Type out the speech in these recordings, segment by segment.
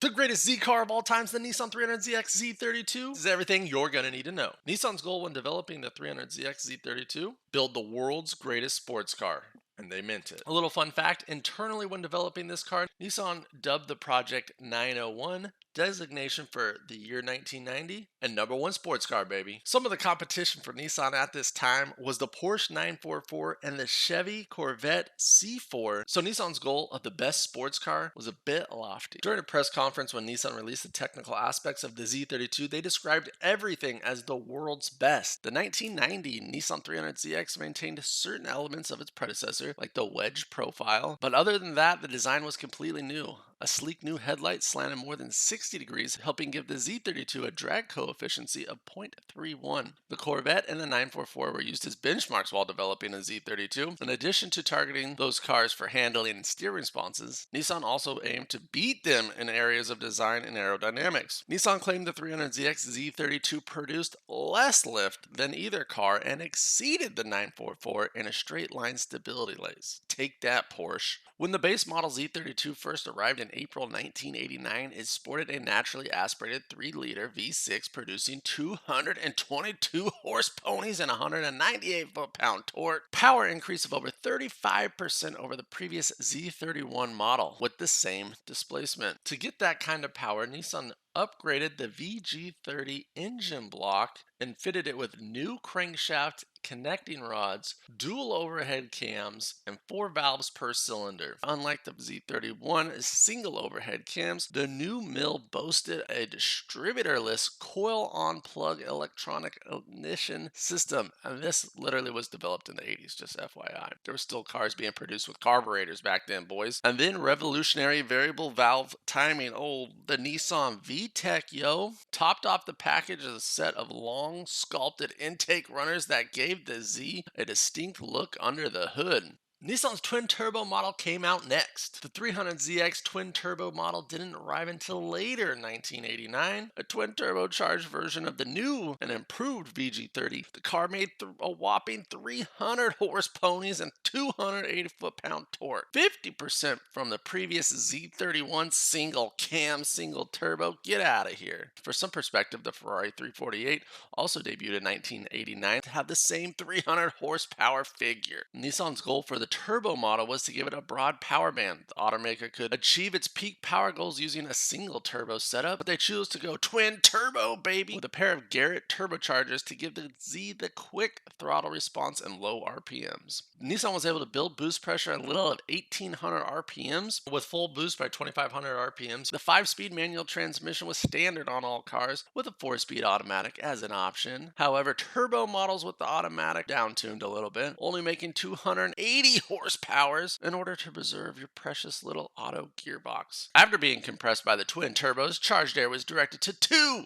The greatest Z car of all time is the Nissan 300ZX Z32. This is everything you're going to need to know. Nissan's goal when developing the 300ZX Z32, build the world's greatest sports car. And they meant it. A little fun fact, internally when developing this car, Nissan dubbed the project 901, designation for the year 1990, and number one sports car, baby. Some of the competition for Nissan at this time was the Porsche 944 and the Chevy Corvette C4, so Nissan's goal of the best sports car was a bit lofty. During a press conference when Nissan released the technical aspects of the Z32, they described everything as the world's best. The 1990 Nissan 300ZX maintained certain elements of its predecessor, like the wedge profile, but other than that, the design was completely new. A sleek new headlight slanted more than 60 degrees, helping give the Z32 a drag coefficient of 0.31. The Corvette and the 944 were used as benchmarks while developing the Z32. In addition to targeting those cars for handling and steering responses, Nissan also aimed to beat them in areas of design and aerodynamics. Nissan claimed the 300ZX Z32 produced less lift than either car and exceeded the 944 in a straight line stability lace. Take that, Porsche. When the base model Z32 first arrived in April 1989, it sported a naturally aspirated 3-liter V6 producing 222 horse ponies and 198 foot-pound torque, power increase of over 35% over the previous Z31 model with the same displacement. To get that kind of power, Nissan upgraded the VG30 engine block and fitted it with new crankshaft connecting rods, dual overhead cams, and 4 valves per cylinder. Unlike the Z31 single overhead cams, the new mill boasted a distributorless coil-on plug electronic ignition system, and this literally was developed in the 80s, just FYI. There were still cars being produced with carburetors back then, boys. And then revolutionary variable valve timing. Oh, the Nissan VTEC, yo. Topped off the package is a set of long sculpted intake runners that gave the Z a distinct look under the hood. Nissan's twin-turbo model came out next. The 300ZX twin-turbo model didn't arrive until later in 1989, a twin-turbocharged version of the new and improved VG30. The car made a whopping 300 horse ponies and 280 foot-pound torque, 50% from the previous Z31 single-cam, single-turbo. Get out of here. For some perspective, the Ferrari 348 also debuted in 1989 to have the same 300 horsepower figure. Nissan's goal for the turbo model was to give it a broad power band. The automaker could achieve its peak power goals using a single turbo setup, but they chose to go twin turbo, baby, with a pair of Garrett turbochargers to give the Z the quick throttle response and low RPMs. Nissan was able to build boost pressure at a little of 1800 RPMs with full boost by 2500 RPMs. The 5-speed manual transmission was standard on all cars with a 4-speed automatic as an option. However, turbo models with the automatic down-tuned a little bit, only making 280 horsepowers in order to preserve your precious little auto gearbox. After being compressed by the twin turbos, charged air was directed to two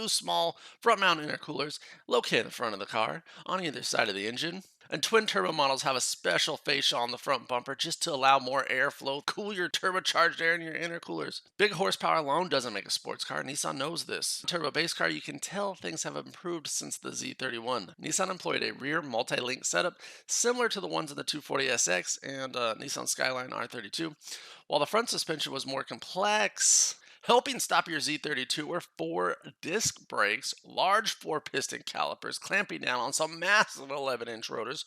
small front-mount intercoolers located in the front of the car on either side of the engine. And twin turbo models have a special fascia on the front bumper just to allow more airflow, cool your turbocharged air in your intercoolers. Big horsepower alone doesn't make a sports car. Nissan knows this. Turbo base car, you can tell things have improved since the Z31. Nissan employed a rear multi-link setup similar to the ones in the 240SX and Nissan Skyline R32, while the front suspension was more complex. Helping stop your Z32 were 4 disc brakes, large 4-piston calipers clamping down on some massive 11-inch rotors.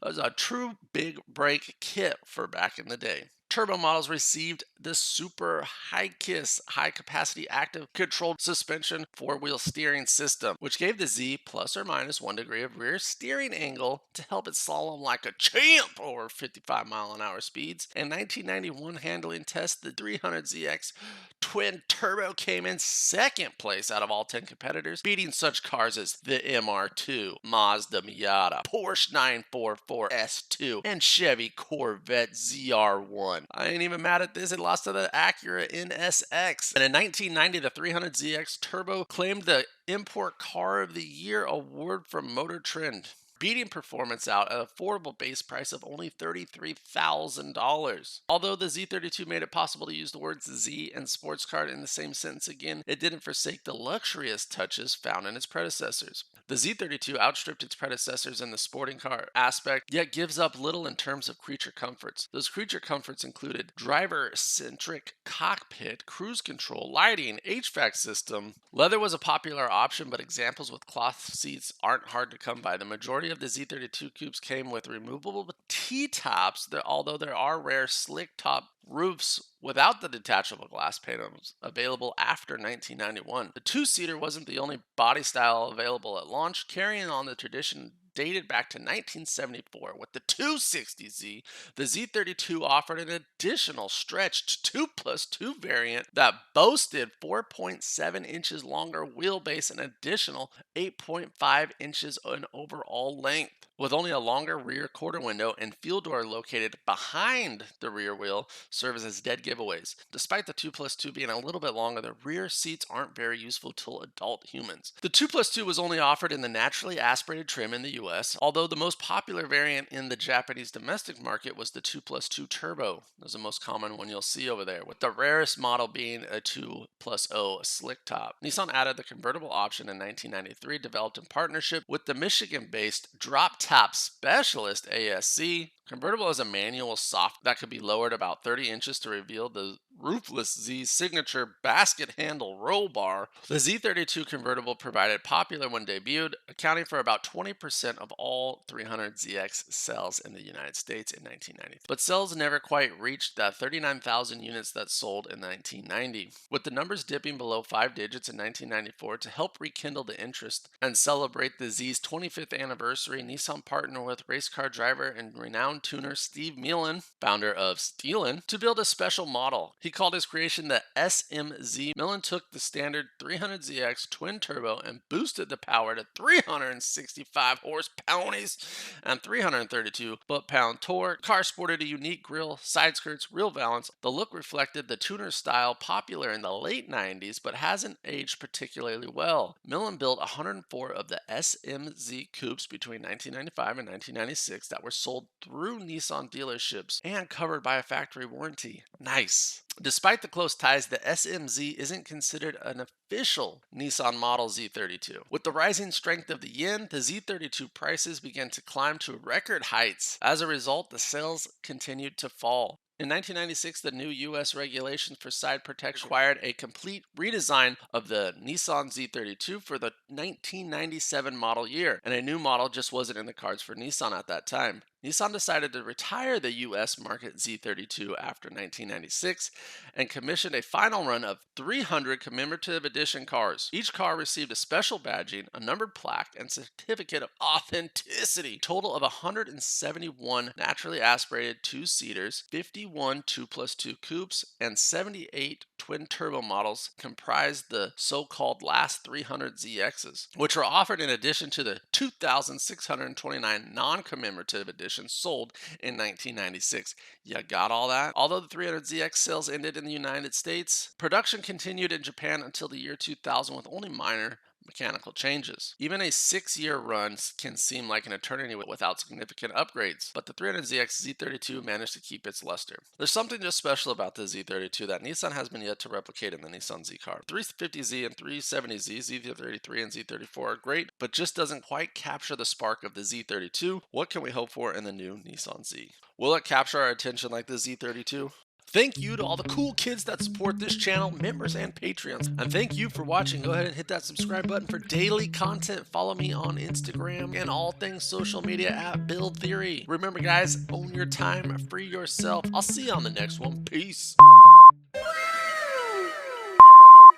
It was a true big brake kit for back in the day. Turbo models received the Super High Kiss high capacity active controlled suspension 4-wheel steering system, which gave the Z plus or minus 1 degree of rear steering angle to help it slalom like a champ over 55-mile-an-hour speeds. In 1991 handling test, the 300ZX twin turbo came in second place out of all 10 competitors, beating such cars as the MR2, Mazda Miata, Porsche 944 S2, and Chevy Corvette ZR1. I ain't even mad at this. It lost to the Acura NSX. And in 1990, the 300ZX Turbo claimed the Import Car of the Year award from Motor Trend, beating performance out at an affordable base price of only $33,000. Although the Z32 made it possible to use the words Z and sports car in the same sentence again, it didn't forsake the luxurious touches found in its predecessors. The Z32 outstripped its predecessors in the sporting car aspect, yet gives up little in terms of creature comforts. Those creature comforts included driver-centric cockpit, cruise control, lighting, HVAC system. Leather was a popular option, but examples with cloth seats aren't hard to come by. The majority of the Z32 coupes came with removable T-tops, although there are rare slick top roofs without the detachable glass panels available after 1991. The two-seater wasn't the only body style available at launch, carrying on the tradition dated back to 1974. With the 260Z, the Z32 offered an additional stretched 2+2 variant that boasted 4.7 inches longer wheelbase and additional 8.5 inches in overall length. With only a longer rear quarter window and fuel door located behind the rear wheel, serves as dead giveaways. Despite the 2+2 being a little bit longer, the rear seats aren't very useful to adult humans. The 2+2 was only offered in the naturally aspirated trim in the US, although the most popular variant in the Japanese domestic market was the 2+2 Turbo. That's the most common one you'll see over there, with the rarest model being a 2+0 slick top. Nissan added the convertible option in 1993, developed in partnership with the Michigan-based drop top specialist ASC. Convertible is a manual soft that could be lowered about 30 inches to reveal the Roofless Z's signature basket handle roll bar. The Z32 convertible provided popular when debuted, accounting for about 20% of all 300ZX sales in the United States in 1990. But sales never quite reached the 39,000 units that sold in 1990, with the numbers dipping below 5 digits in 1994. To help rekindle the interest and celebrate the Z's 25th anniversary, Nissan partnered with race car driver and renowned tuner Steve Mielen, founder of Steelin, to build a special model. He called his creation the SMZ. Mielen took the standard 300ZX twin turbo and boosted the power to 365 horse-pounds and 332 foot-pound torque. The car sported a unique grille, side skirts, real valance. The look reflected the tuner style popular in the late 90s, but hasn't aged particularly well. Mielen built 104 of the SMZ coupes between 1995 and 1996 that were sold through Nissan dealerships and covered by a factory warranty. Nice. Despite the close ties, the SMZ isn't considered an official Nissan Model Z32. With the rising strength of the yen, the Z32 prices began to climb to record heights. As a result, the sales continued to fall. In 1996, the new U.S. regulations for side protection required a complete redesign of the Nissan Z32 for the 1997 model year, and a new model just wasn't in the cards for Nissan at that time. Nissan decided to retire the U.S. market Z32 after 1996 and commissioned a final run of 300 commemorative edition cars. Each car received a special badging, a numbered plaque, and certificate of authenticity. Total of 171 naturally aspirated two-seaters, 51 2+2 coupes, and 78 twin-turbo models comprised the so-called last 300ZXs, which were offered in addition to the 2,629 non-commemorative editions sold in 1996. You got all that? Although the 300ZX sales ended in the United States, production continued in Japan until the year 2000 with only minor mechanical changes. Even a 6-year run can seem like an eternity without significant upgrades, but the 300ZX Z32 managed to keep its luster. There's something just special about the Z32 that Nissan has been yet to replicate in the Nissan Z car. 350Z and 370Z, Z33 and Z34 are great, but just doesn't quite capture the spark of the Z32. What can we hope for in the new Nissan Z? Will it capture our attention like the Z32? Thank you to all the cool kids that support this channel, members and Patreons. And thank you for watching. Go ahead and hit that subscribe button for daily content. Follow me on Instagram and all things social media at Build Theory. Remember guys, own your time, free yourself. I'll see you on the next one. Peace.